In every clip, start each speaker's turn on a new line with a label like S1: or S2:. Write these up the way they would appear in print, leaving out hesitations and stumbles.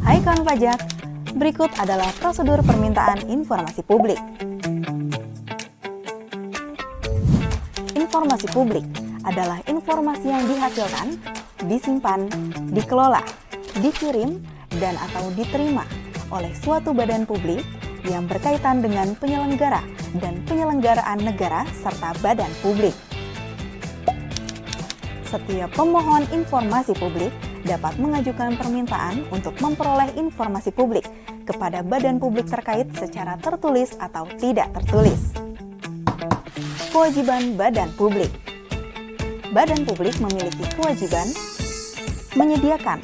S1: Hai kawan pajak, berikut adalah prosedur permintaan informasi publik. Informasi publik adalah informasi yang dihasilkan, disimpan, dikelola, dikirim, dan atau diterima oleh suatu badan publik yang berkaitan dengan penyelenggara dan penyelenggaraan negara serta badan publik. Setiap pemohon informasi publik dapat mengajukan permintaan untuk memperoleh informasi publik kepada badan publik terkait secara tertulis atau tidak tertulis. Kewajiban badan publik. Badan publik memiliki kewajiban menyediakan,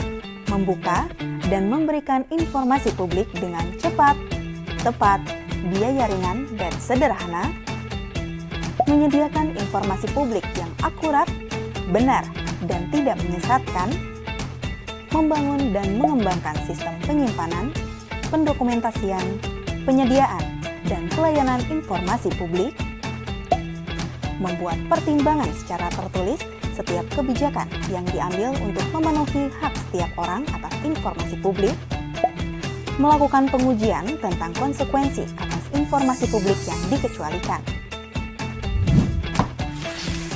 S1: membuka, dan memberikan informasi publik dengan cepat, tepat, biaya ringan, dan sederhana, menyediakan informasi publik yang akurat, benar, dan tidak menyesatkan, membangun dan mengembangkan sistem penyimpanan, pendokumentasian, penyediaan, dan pelayanan informasi publik, membuat pertimbangan secara tertulis setiap kebijakan yang diambil untuk memenuhi hak setiap orang atas informasi publik, melakukan pengujian tentang konsekuensi atas informasi publik yang dikecualikan.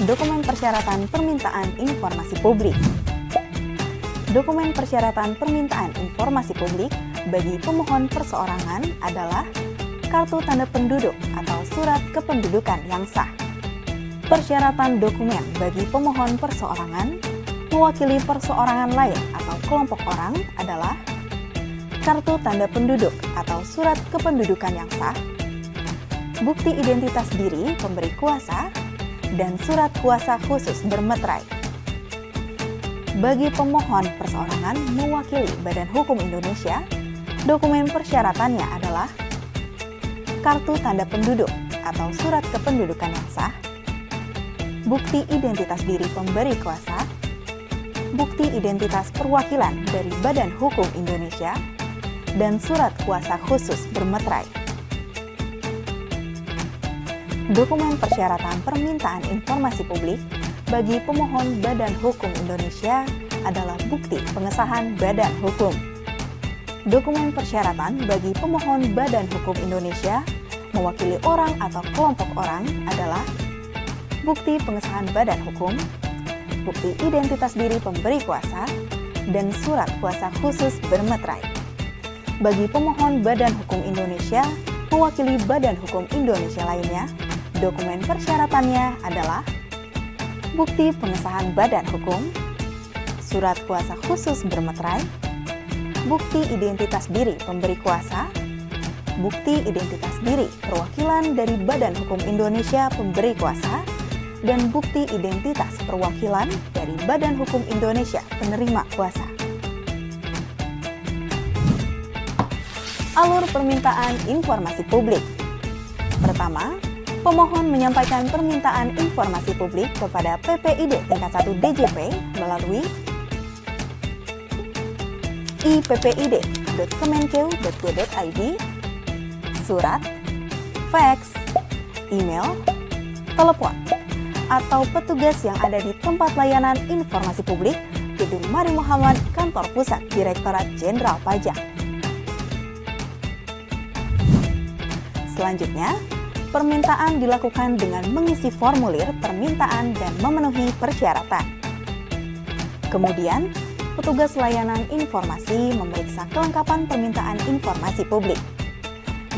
S1: Dokumen persyaratan permintaan informasi publik. Dokumen persyaratan permintaan informasi publik bagi pemohon perseorangan adalah kartu tanda penduduk atau surat kependudukan yang sah. Persyaratan dokumen bagi pemohon perseorangan mewakili perseorangan lain atau kelompok orang adalah kartu tanda penduduk atau surat kependudukan yang sah, bukti identitas diri pemberi kuasa, dan surat kuasa khusus bermeterai. Bagi pemohon perseorangan mewakili Badan Hukum Indonesia, dokumen persyaratannya adalah kartu tanda penduduk atau surat kependudukan yang sah, bukti identitas diri pemberi kuasa, bukti identitas perwakilan dari Badan Hukum Indonesia, dan surat kuasa khusus bermeterai. Dokumen persyaratan permintaan informasi publik bagi pemohon Badan Hukum Indonesia adalah bukti pengesahan Badan Hukum. Dokumen persyaratan bagi pemohon Badan Hukum Indonesia mewakili orang atau kelompok orang adalah bukti pengesahan badan hukum, bukti identitas diri pemberi kuasa, dan surat kuasa khusus bermeterai. Bagi pemohon Badan Hukum Indonesia mewakili Badan Hukum Indonesia lainnya, dokumen persyaratannya adalah bukti pengesahan badan hukum, surat kuasa khusus bermeterai, bukti identitas diri pemberi kuasa, bukti identitas diri perwakilan dari Badan Hukum Indonesia pemberi kuasa, dan bukti identitas perwakilan dari Badan Hukum Indonesia penerima kuasa. Alur permintaan informasi publik. Pertama, pemohon menyampaikan permintaan informasi publik kepada PPID tingkat 1 DJP melalui ippid.kemenkeu.go.id, surat, fax, email, telepon, atau petugas yang ada di tempat layanan informasi publik Gedung Mari Muhammad, Kantor Pusat Direktorat Jenderal Pajak. Selanjutnya, permintaan dilakukan dengan mengisi formulir permintaan dan memenuhi persyaratan. Kemudian, petugas layanan informasi memeriksa kelengkapan permintaan informasi publik.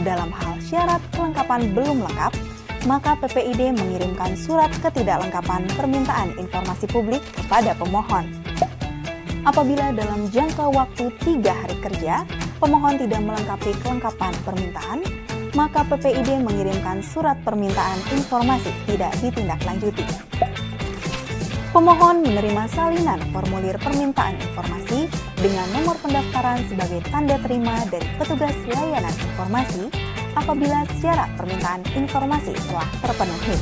S1: Dalam hal syarat kelengkapan belum lengkap, maka PPID mengirimkan surat ketidaklengkapan permintaan informasi publik kepada pemohon. Apabila dalam jangka waktu 3 hari kerja, pemohon tidak melengkapi kelengkapan permintaan, maka PPID mengirimkan surat permintaan informasi tidak ditindaklanjuti. Pemohon menerima salinan formulir permintaan informasi dengan nomor pendaftaran sebagai tanda terima dari petugas layanan informasi apabila syarat permintaan informasi telah terpenuhi.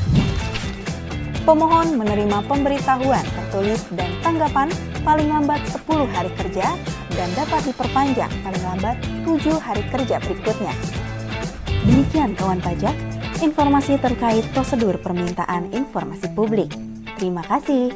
S1: Pemohon menerima pemberitahuan tertulis dan tanggapan paling lambat 10 hari kerja dan dapat diperpanjang paling lambat 7 hari kerja berikutnya. Demikian kawan pajak, informasi terkait prosedur permintaan informasi publik. Terima kasih.